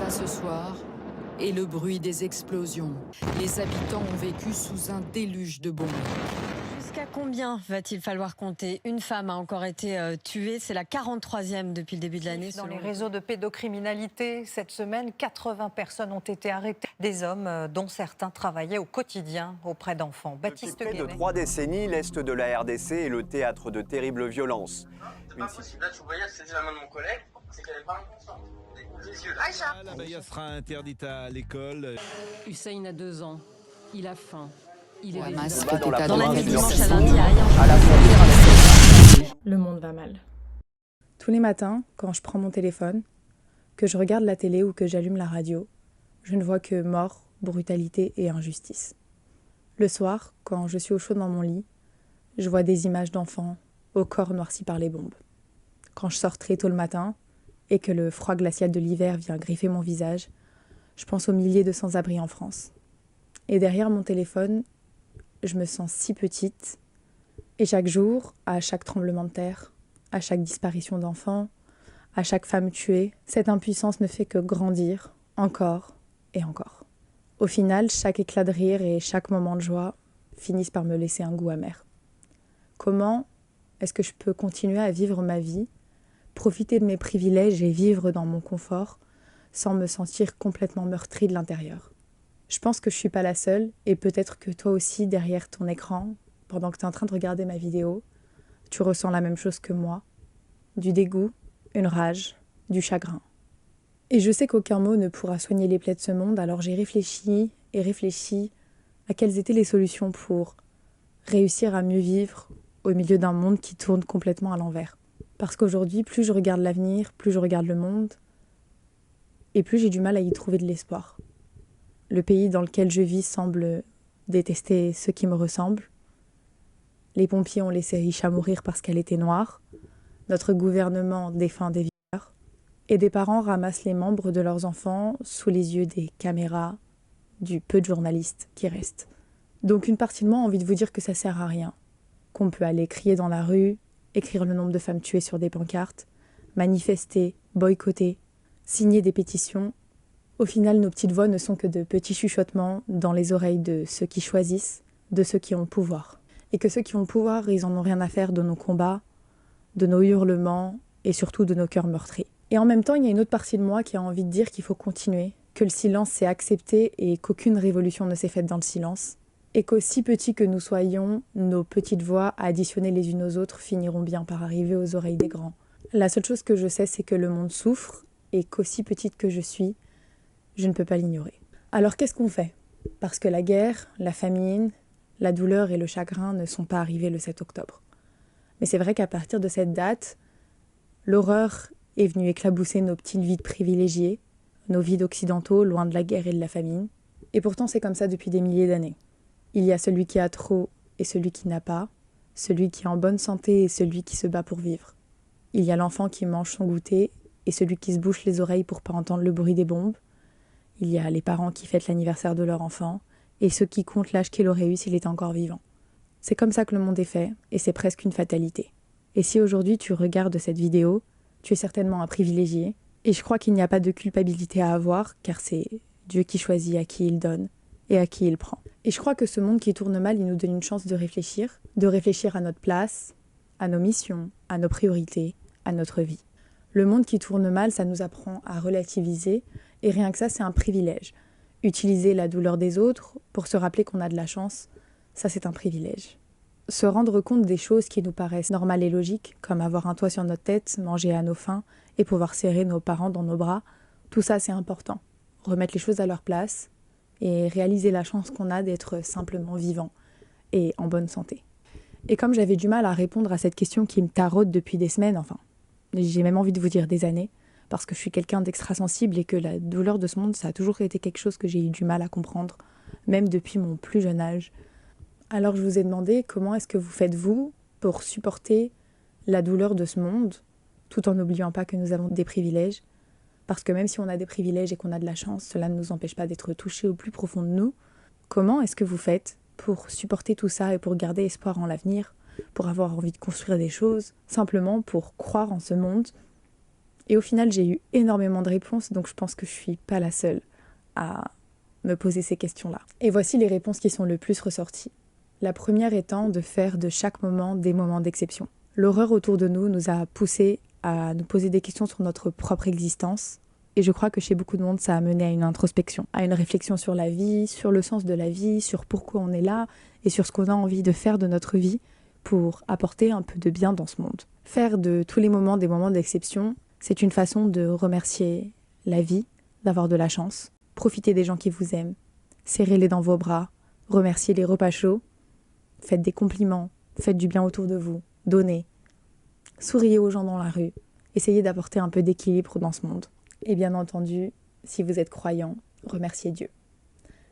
ça ce soir et le bruit des explosions. Les habitants ont vécu sous un déluge de bombes. Jusqu'à combien va-t-il falloir compter? Une femme a encore été tuée, c'est la 43e depuis le début de l'année. Dans les réseaux de pédocriminalité, cette semaine, 80 personnes ont été arrêtées. Des hommes dont certains travaillaient au quotidien auprès d'enfants. Baptiste Depuis près de Guémet. 3 décennies, l'Est de la RDC est le théâtre de terribles violences. C'est pas possible. Là, tu voyais, c'était la main de mon collègue, c'est qu'elle n'est pas inconsciente. Découvre les yeux. Aïcha. La baya sera interdite à l'école. Hussein a 2 ans. Il a faim. Il est Hamas Dans la Dans la nuit province de du dimanche Nord à lundi à Ayan. à la frontière. Le monde va mal. Tous les matins, quand je prends mon téléphone, que je regarde la télé ou que j'allume la radio, je ne vois que mort, brutalité et injustice. Le soir, quand je suis au chaud dans mon lit, je vois des images d'enfants au corps noirci par les bombes. Quand je sors très tôt le matin et que le froid glacial de l'hiver vient griffer mon visage, je pense aux milliers de sans-abri en France. Et derrière mon téléphone, je me sens si petite. Et chaque jour, à chaque tremblement de terre, à chaque disparition d'enfants, à chaque femme tuée, cette impuissance ne fait que grandir, encore et encore. Au final, chaque éclat de rire et chaque moment de joie finissent par me laisser un goût amer. Comment est-ce que je peux continuer à vivre ma vie, profiter de mes privilèges et vivre dans mon confort sans me sentir complètement meurtrie de l'intérieur? Je pense que je suis pas la seule, et peut-être que toi aussi, derrière ton écran, pendant que tu es en train de regarder ma vidéo, tu ressens la même chose que moi. Du dégoût, une rage, du chagrin. Et je sais qu'aucun mot ne pourra soigner les plaies de ce monde, alors j'ai réfléchi à quelles étaient les solutions pour réussir à mieux vivre au milieu d'un monde qui tourne complètement à l'envers. Parce qu'aujourd'hui, plus je regarde l'avenir, plus je regarde le monde, et plus j'ai du mal à y trouver de l'espoir. Le pays dans lequel je vis semble détester ceux qui me ressemblent. Les pompiers ont laissé Aïcha mourir parce qu'elle était noire. Notre gouvernement défend des violeurs. Et des parents ramassent les membres de leurs enfants sous les yeux des caméras, du peu de journalistes qui restent. Donc une partie de moi a envie de vous dire que ça sert à rien. Qu'on peut aller crier dans la rue, écrire le nombre de femmes tuées sur des pancartes, manifester, boycotter, signer des pétitions. Au final, nos petites voix ne sont que de petits chuchotements dans les oreilles de ceux qui choisissent, de ceux qui ont le pouvoir. Et que ceux qui ont le pouvoir, ils en ont rien à faire de nos combats, de nos hurlements et surtout de nos cœurs meurtris. Et en même temps, il y a une autre partie de moi qui a envie de dire qu'il faut continuer, que le silence s'est accepté et qu'aucune révolution ne s'est faite dans le silence. Et qu'aussi petits que nous soyons, nos petites voix additionnées les unes aux autres finiront bien par arriver aux oreilles des grands. La seule chose que je sais, c'est que le monde souffre et qu'aussi petite que je suis, je ne peux pas l'ignorer. Alors qu'est-ce qu'on fait? Parce que la guerre, la famine, la douleur et le chagrin ne sont pas arrivés le 7 octobre. Mais c'est vrai qu'à partir de cette date, l'horreur est venue éclabousser nos petites vies de privilégiés, nos vies d'occidentaux loin de la guerre et de la famine. Et pourtant c'est comme ça depuis des milliers d'années. Il y a celui qui a trop et celui qui n'a pas, celui qui est en bonne santé et celui qui se bat pour vivre. Il y a l'enfant qui mange son goûter et celui qui se bouche les oreilles pour pas entendre le bruit des bombes. Il y a les parents qui fêtent l'anniversaire de leur enfant et ceux qui comptent l'âge qu'il aurait eu s'il était encore vivant. C'est comme ça que le monde est fait et c'est presque une fatalité. Et si aujourd'hui tu regardes cette vidéo, tu es certainement un privilégié et je crois qu'il n'y a pas de culpabilité à avoir car c'est Dieu qui choisit à qui il donne et à qui il prend. Et je crois que ce monde qui tourne mal, il nous donne une chance de réfléchir à notre place, à nos missions, à nos priorités, à notre vie. Le monde qui tourne mal, ça nous apprend à relativiser. Et rien que ça, c'est un privilège. Utiliser la douleur des autres pour se rappeler qu'on a de la chance, ça c'est un privilège. Se rendre compte des choses qui nous paraissent normales et logiques, comme avoir un toit sur notre tête, manger à nos faims et pouvoir serrer nos parents dans nos bras, tout ça c'est important. Remettre les choses à leur place et réaliser la chance qu'on a d'être simplement vivant et en bonne santé. Et comme j'avais du mal à répondre à cette question qui me taraude depuis des semaines, enfin, j'ai même envie de vous dire des années, parce que je suis quelqu'un d'extra-sensible et que la douleur de ce monde, ça a toujours été quelque chose que j'ai eu du mal à comprendre, même depuis mon plus jeune âge. Alors je vous ai demandé comment est-ce que vous faites vous pour supporter la douleur de ce monde, tout en n'oubliant pas que nous avons des privilèges, parce que même si on a des privilèges et qu'on a de la chance, cela ne nous empêche pas d'être touchés au plus profond de nous. Comment est-ce que vous faites pour supporter tout ça et pour garder espoir en l'avenir, pour avoir envie de construire des choses, simplement pour croire en ce monde Et au final, j'ai eu énormément de réponses, donc je pense que je suis pas la seule à me poser ces questions-là. Et voici les réponses qui sont le plus ressorties. La première étant de faire de chaque moment des moments d'exception. L'horreur autour de nous nous a poussés à nous poser des questions sur notre propre existence. Et je crois que chez beaucoup de monde, ça a mené à une introspection, à une réflexion sur la vie, sur le sens de la vie, sur pourquoi on est là et sur ce qu'on a envie de faire de notre vie pour apporter un peu de bien dans ce monde. Faire de tous les moments des moments d'exception, c'est une façon de remercier la vie, d'avoir de la chance, profiter des gens qui vous aiment, serrez-les dans vos bras, remercier les repas chauds, faites des compliments, faites du bien autour de vous, donnez, souriez aux gens dans la rue, essayez d'apporter un peu d'équilibre dans ce monde. Et bien entendu, si vous êtes croyant, remerciez Dieu.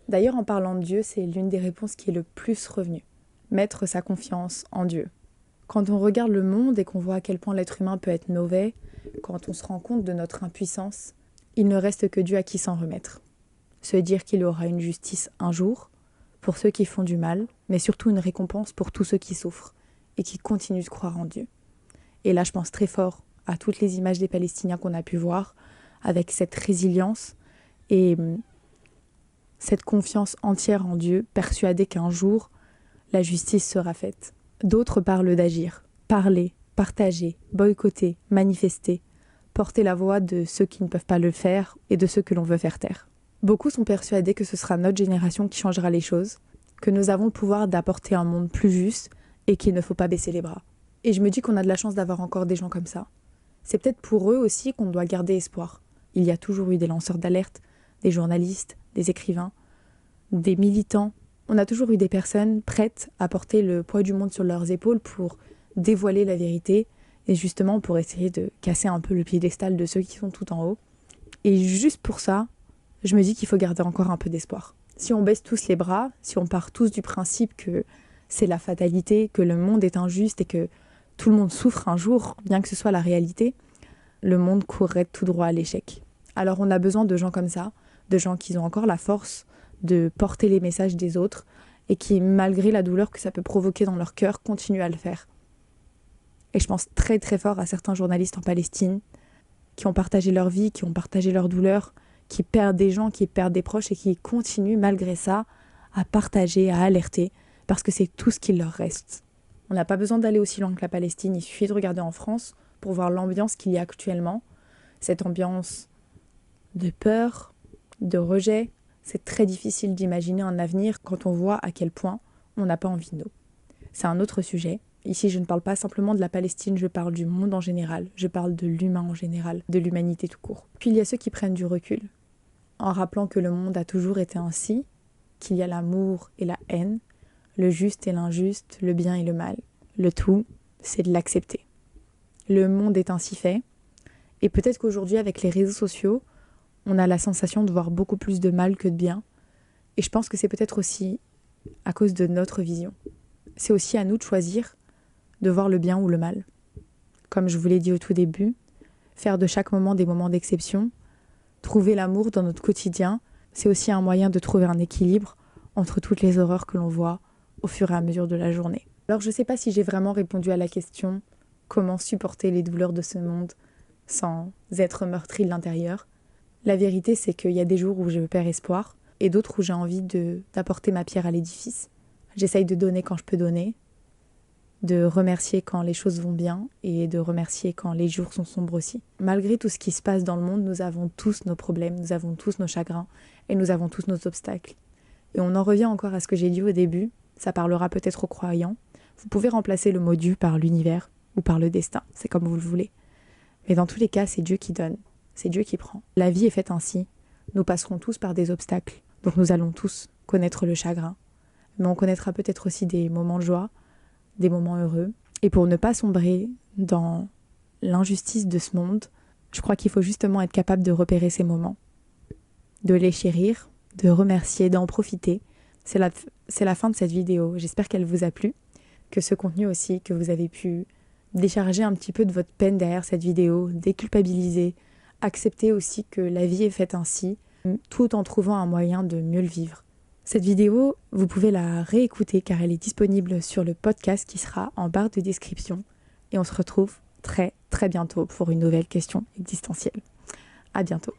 D'ailleurs, en parlant de Dieu, c'est l'une des réponses qui est le plus revenue. Mettre sa confiance en Dieu. Quand on regarde le monde et qu'on voit à quel point l'être humain peut être mauvais, quand on se rend compte de notre impuissance, il ne reste que Dieu à qui s'en remettre. Se dire qu'il aura une justice un jour, pour ceux qui font du mal, mais surtout une récompense pour tous ceux qui souffrent et qui continuent de croire en Dieu. Et là, je pense très fort à toutes les images des Palestiniens qu'on a pu voir, avec cette résilience et cette confiance entière en Dieu, persuadés qu'un jour, la justice sera faite. D'autres parlent d'agir, parler, partager, boycotter, manifester, porter la voix de ceux qui ne peuvent pas le faire et de ceux que l'on veut faire taire. Beaucoup sont persuadés que ce sera notre génération qui changera les choses, que nous avons le pouvoir d'apporter un monde plus juste et qu'il ne faut pas baisser les bras. Et je me dis qu'on a de la chance d'avoir encore des gens comme ça. C'est peut-être pour eux aussi qu'on doit garder espoir. Il y a toujours eu des lanceurs d'alerte, des journalistes, des écrivains, des militants. On a toujours eu des personnes prêtes à porter le poids du monde sur leurs épaules pour dévoiler la vérité et justement pour essayer de casser un peu le piédestal de ceux qui sont tout en haut. Et juste pour ça, je me dis qu'il faut garder encore un peu d'espoir. Si on baisse tous les bras, si on part tous du principe que c'est la fatalité, que le monde est injuste et que tout le monde souffre un jour, bien que ce soit la réalité, le monde courrait tout droit à l'échec. Alors on a besoin de gens comme ça, de gens qui ont encore la force de porter les messages des autres et qui, malgré la douleur que ça peut provoquer dans leur cœur, continuent à le faire. Et je pense très très fort à certains journalistes en Palestine qui ont partagé leur vie, qui ont partagé leur douleur, qui perdent des gens, qui perdent des proches et qui continuent malgré ça à partager, à alerter, parce que c'est tout ce qu'il leur reste. On n'a pas besoin d'aller aussi loin que la Palestine, il suffit de regarder en France pour voir l'ambiance qu'il y a actuellement, cette ambiance de peur, de rejet. C'est très difficile d'imaginer un avenir quand on voit à quel point on n'a pas envie de nous. C'est un autre sujet. Ici, je ne parle pas simplement de la Palestine, je parle du monde en général, je parle de l'humain en général, de l'humanité tout court. Puis il y a ceux qui prennent du recul, en rappelant que le monde a toujours été ainsi, qu'il y a l'amour et la haine, le juste et l'injuste, le bien et le mal. Le tout, c'est de l'accepter. Le monde est ainsi fait, et peut-être qu'aujourd'hui, avec les réseaux sociaux, on a la sensation de voir beaucoup plus de mal que de bien, et je pense que c'est peut-être aussi à cause de notre vision. C'est aussi à nous de choisir de voir le bien ou le mal. Comme je vous l'ai dit au tout début, faire de chaque moment des moments d'exception, trouver l'amour dans notre quotidien, c'est aussi un moyen de trouver un équilibre entre toutes les horreurs que l'on voit au fur et à mesure de la journée. Alors je ne sais pas si j'ai vraiment répondu à la question « Comment supporter les douleurs de ce monde sans être meurtri de l'intérieur ?» La vérité, c'est qu'il y a des jours où je perds espoir et d'autres où j'ai envie d'apporter ma pierre à l'édifice. J'essaye de donner quand je peux donner, de remercier quand les choses vont bien et de remercier quand les jours sont sombres aussi. Malgré tout ce qui se passe dans le monde, nous avons tous nos problèmes, nous avons tous nos chagrins et nous avons tous nos obstacles. Et on en revient encore à ce que j'ai dit au début, ça parlera peut-être aux croyants. Vous pouvez remplacer le mot Dieu par l'univers ou par le destin, c'est comme vous le voulez. Mais dans tous les cas, c'est Dieu qui donne, c'est Dieu qui prend. La vie est faite ainsi, nous passerons tous par des obstacles, donc nous allons tous connaître le chagrin. Mais on connaîtra peut-être aussi des moments de joie, des moments heureux. Et pour ne pas sombrer dans l'injustice de ce monde, je crois qu'il faut justement être capable de repérer ces moments, de les chérir, de remercier, d'en profiter. C'est la fin de cette vidéo. J'espère qu'elle vous a plu, que ce contenu aussi, que vous avez pu décharger un petit peu de votre peine derrière cette vidéo, déculpabiliser, accepter aussi que la vie est faite ainsi, tout en trouvant un moyen de mieux le vivre. Cette vidéo, vous pouvez la réécouter car elle est disponible sur le podcast qui sera en barre de description. Et on se retrouve très très bientôt pour une nouvelle question existentielle. À bientôt.